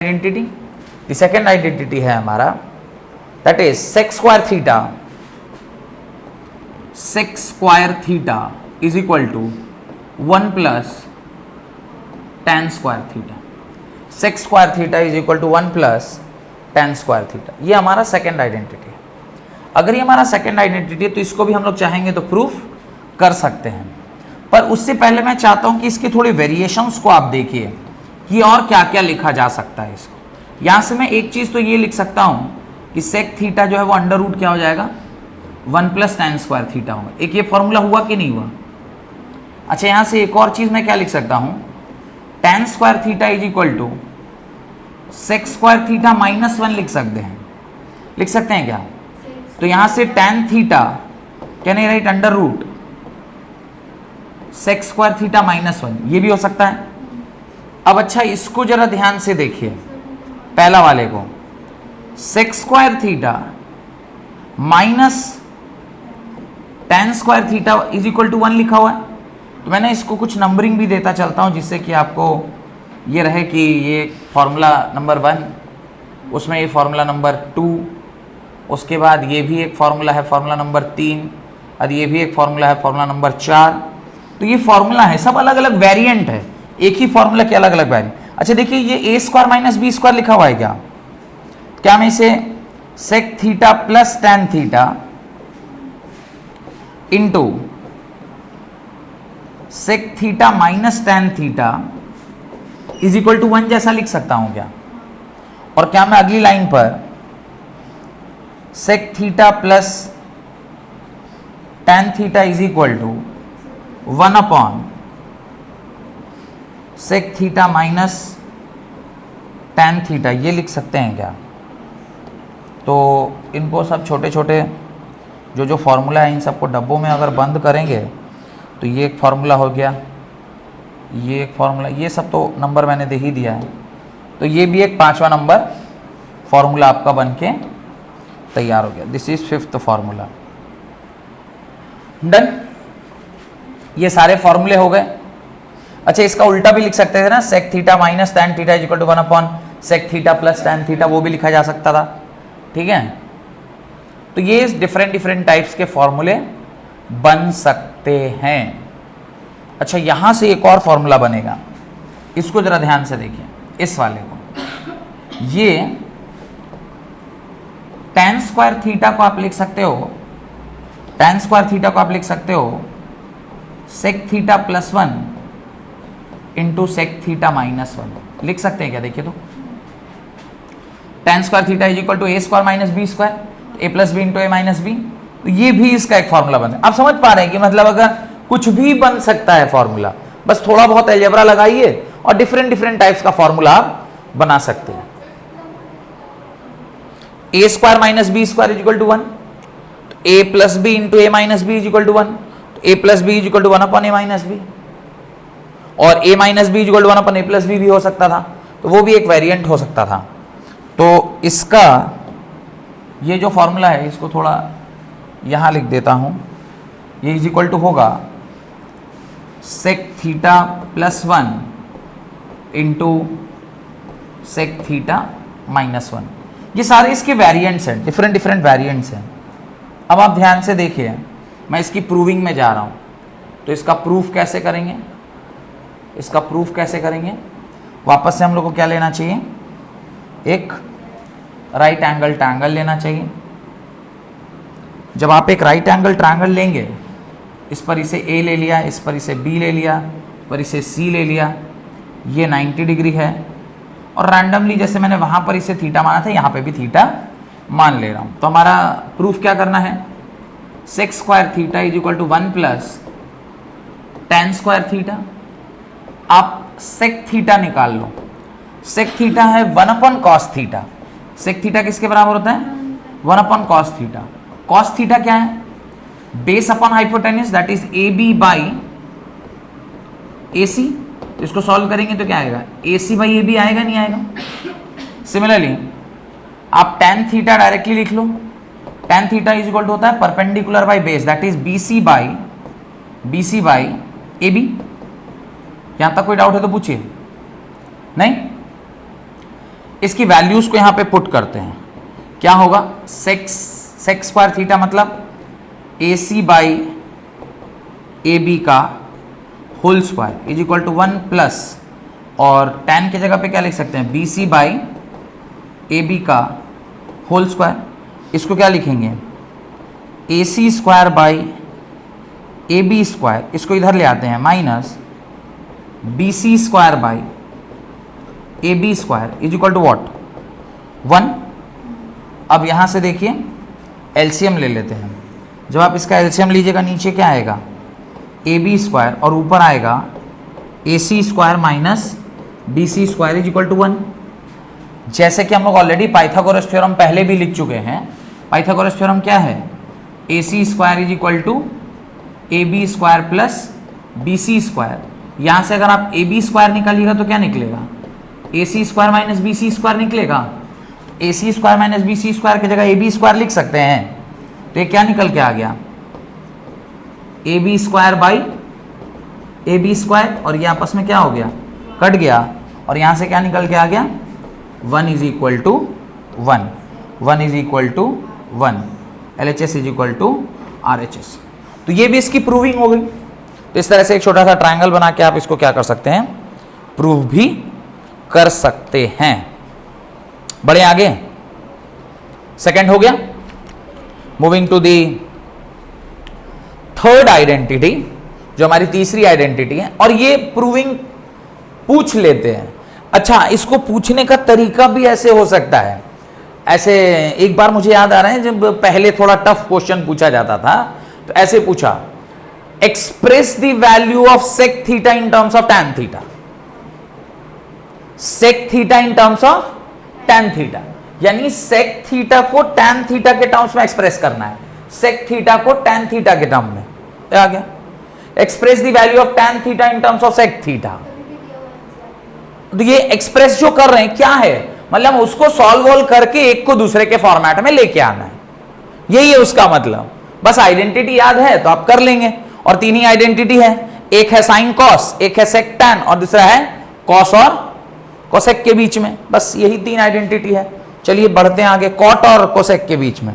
Identity, the second identity है हमारा that is sec square theta, sec square theta is equal to 1 plus tan square theta. Sec square theta is equal to 1 plus tan square theta. ये हमारा second identity है। अगर ये हमारा second identity है तो इसको भी हम लोग चाहेंगे तो प्रूफ कर सकते हैं, पर उससे पहले मैं चाहता हूं कि इसकी थोड़ी वेरिएशंस को आप देखिए कि और क्या क्या लिखा जा सकता है इसको। यहां से मैं एक चीज तो ये लिख सकता हूं कि सेक थीटा जो है वो अंडर रूट क्या हो जाएगा 1 प्लस tan स्क्वायर थीटा होगा। एक ये फॉर्मूला हुआ कि नहीं हुआ। अच्छा, यहां से एक और चीज मैं क्या लिख सकता हूं, tan square theta is equal to sec square theta minus 1 लिख सकते हैं क्या। तो यहां से tan थीटा क्या नहीं write under root sec square theta minus 1, ये भी हो सकता है। अब अच्छा, इसको जरा ध्यान से देखिए, पहला वाले को sec square theta minus tan square theta is equal to 1 लिखा हुआ है। तो मैंने इसको कुछ नंबरिंग भी देता चलता हूं जिससे कि आपको ये रहे कि ये फॉर्मूला नंबर 1, उसमें ये फॉर्मूला नंबर 2, उसके बाद ये भी एक फॉर्मूला है फॉर्मूला नंबर 3, और ये भी एक फॉर्मूला है फॉर्मूला नंबर 4। तो ये फॉर्मूला है, सब अलग अलग वेरिएंट है, एक ही फॉर्मूला के अलग अलग वेरिएंट। अच्छा देखिए, ये A square minus B square लिखा हुआ है क्या मैं इसे sec theta plus tan theta into sec theta minus tan theta is equal to 1 जैसा लिख सकता हूं क्या। और क्या मैं अगली लाइन पर sec theta plus tan theta is equal to 1 upon sec theta minus tan theta ये लिख सकते हैं क्या। तो इनको सब छोटे छोटे जो फॉर्मूला है इन सबको डब्बों में अगर बंद करेंगे तो ये एक फार्मूला हो गया, ये एक फार्मूला, ये सब तो नंबर मैंने दे ही दिया है। तो ये भी एक 5वां नंबर फार्मूला आपका बन के तैयार हो गया। This is 5th formula. Done, ये सारे फॉर्मूले हो गए। अच्छा, इसका उल्टा भी लिख सकते थे ना, sec theta minus tan theta is equal to 1 upon sec theta plus tan theta, वो भी लिखा जा सकता था। ठीक है, तो ये डिफरेंट टाइप्स के फॉर्मूले बन सकते हैं। अच्छा, यहां से एक और फॉर्मूला बनेगा, इसको जरा ध्यान से देखिए, इस वाले को। ये tan स्क्वायर थीटा को आप लिख सकते हो, tan स्क्वायर थीटा को आप लिख सकते हो sec theta plus 1 into sec theta minus 1 लिख सकते हैं क्या। देखिए तो tan square theta is equal to A square minus B square, A plus B into A minus B. तो ये भी इसका एक फॉर्मूला बन है। आप समझ पा रहे हैं कि मतलब अगर कुछ भी बन सकता है फॉर्मूला, बस थोड़ा बहुत अलजेब्रा लगाइए और डिफरेंट टाइप्स का फॉर्मूला आप बना सकते हैं। A square minus B square is equal to 1, A plus B into A minus B is equal to 1, A plus B is equal to 1 upon A minus B, और A minus B is equal to 1 upon A plus B भी हो सकता था, तो वो भी एक variant हो सकता था। तो इसका ये जो फॉर्मूला है इसको थोड़ा यहां लिख देता हूं, ये इज इक्वल टू होगा sec theta plus 1 into sec theta minus 1। ये सारे इसके वेरिएंट्स हैं, डिफरेंट वेरिएंट्स हैं। अब आप ध्यान से देखिए, मैं इसकी प्रूविंग में जा रहा हूं, तो इसका प्रूफ कैसे करेंगे, इसका प्रूफ कैसे करेंगे। वापस से हम लोग को क्या लेना चाहिए, एक राइट एंगल ट्रायंगल लेना चाहिए। जब आप एक राइट एंगल ट्रायंगल लेंगे, इस पर इसे A ले लिया, इस पर इसे B ले लिया, पर इसे C ले लिया, ये 90 डिग्री है, और रैंडमली जैसे मैंने वहां पर इसे थीटा माना था यहाँ पे भी थीटा मान ले रहा हूं। तो हमारा प्रूफ क्या करना है, sec square theta is equal to 1 plus tan square theta. आप सेक थीटा निकाल लो, सेक थीटा है 1 upon cos theta. Sec theta किसके बराबर होता है 1 upon cos theta. Cos theta क्या है, base upon hypotenuse that is A B by A C. इसको सॉल्व करेंगे तो क्या आएगा, ए सी बाई ए बी आएगा, नहीं आएगा। सिमिलरली आप tan थीटा डायरेक्टली लिख लो, tan theta is equal to होता है perpendicular by base that is B C by A B. यहां तक कोई डाउट है तो पूछिए, नहीं। इसकी वैल्यूज को यहां पे पुट करते हैं, क्या होगा, सेक स्क्वायर थीटा मतलब AC बाई AB का whole square is equal to 1 plus, और tan की जगह पे क्या लिख सकते हैं, BC बाई AB का होल स्क्वायर, इसको क्या लिखेंगे, AC square by AB square, इसको इधर ले आते हैं, minus BC square by AB square is equal to what, 1। अब यहां से देखिए एलसीएम ले लेते हैं, जब आप इसका एलसीएम लीजिएगा नीचे क्या आएगा, AB स्क्वायर और ऊपर आएगा AC square minus BC square is equal to 1। जैसे कि हम लोग ऑलरेडी पाइथागोरस थ्योरम पहले भी लिख चुके हैं, पाइथागोरस थ्योरम क्या है, AC square is equal to AB square plus BC square, यहां से अगर आप AB स्क्वायर निकालिएगा तो क्या निकलेगा, AC square minus BC square निकलेगा, AC square minus BC square की जगह AB स्क्वायर लिख सकते हैं, तो ये क्या निकल के आ गया, AB square by AB square, और ये आपस में क्या हो गया, कट गया, और यहां से क्या निकल के आ गया, 1 is equal to 1, 1 is equal to 1, LHS is equal to RHS। तो ये भी इसकी प्रूविंग हो गई। तो इस तरह से एक छोटा सा ट्रायंगल बना के आप इसको क्या कर सकते हैं, प्रूव भी कर सकते हैं। बढ़े आगे, सेकंड हो गया। Moving to the third identity, जो हमारी तीसरी आइडेंटिटी है, और ये प्रूविंग पूछ लेते हैं। अच्छा, इसको पूछने का तरीका भी ऐसे हो सकता है, ऐसे एक बार मुझे याद आ रहा है जब पहले थोड़ा टफ क्वेश्चन पूछा जाता था, तो ऐसे पूछा, express the value of sec theta in terms of tan theta, sec theta in terms of tan theta, यानी सेक थीटा को टैन थीटा के टर्म्स में एक्सप्रेस करना है, सेक थीटा को टैन थीटा के टर्म में, आ गया, express the value of tan theta in terms of sec theta. तो ये एक्सप्रेस जो कर रहे हैं क्या है, मतलब उसको सॉल्व करके एक को दूसरे के फॉर्मेट में लेके आना है, यही है उसका मतलब। बस आइडेंटिटी याद है तो आप कर लेंगे, और तीन ही आइडेंटिटी है, एक है साइन कॉस, एक है सेक टैन, और दूसरा है कॉस और कोसेक के बीच में, बस यही तीन आइडेंटिटी है। चलिए बढ़ते हैं आगे, कॉट और कोसेक के बीच में।